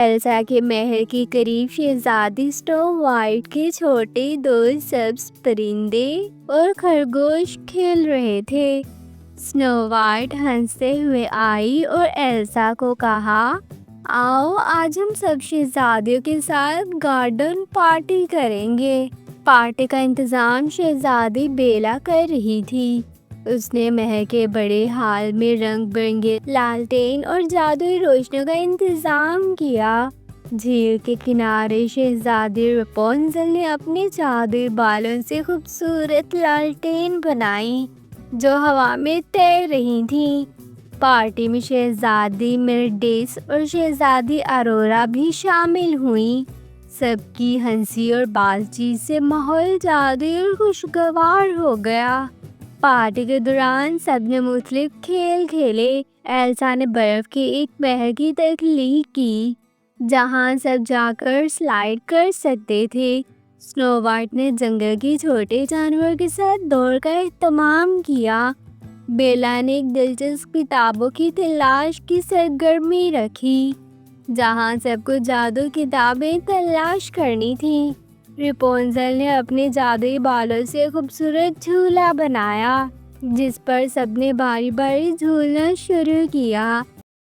Elsa کے محل کے قریب شہزادی سنو وائٹ کے چھوٹے دوست سبز پرندے اور خرگوش کھیل رہے تھے۔ سنو وائٹ ہنستے ہوئے آئی اور ایلسا کو کہا، آؤ آج ہم سب شہزادیوں کے ساتھ گارڈن پارٹی کریں گے۔ پارٹی کا انتظام شہزادی بیلا کر رہی تھی۔ اس نے محل کے بڑے ہال میں رنگ برنگے لالٹین اور جادوئی روشنیوں کا انتظام کیا۔ جھیل کے کنارے شہزادی رپونزل نے اپنے جادوئی بالوں سے خوبصورت لالٹین بنائی جو ہوا میں تیر رہی تھیں۔ پارٹی میں شہزادی میرڈیس اور شہزادی آرورا بھی شامل ہوئیں۔ سب کی ہنسی اور بات چیت سے ماحول جادوئی اور خوشگوار ہو گیا۔ پارٹی کے دوران سب نے مختلف کھیل کھیلے۔ ایلسا نے برف کے ایک محل کی تخلیق کی جہاں سب جا کر سلائیڈ کر سکتے تھے۔ سنو وائٹ نے جنگل کے چھوٹے جانوروں کے ساتھ دوڑ کا اہتمام کیا۔ بیلا نے ایک دلچسپ کتابوں کی تلاش کی سرگرمی رکھی جہاں سب کو جادو کتابیں تلاش کرنی تھیں۔ رپونزل نے اپنے جادوئی بالوں سے خوبصورت جھولا بنایا جس پر سب نے باری باری جھولنا شروع کیا۔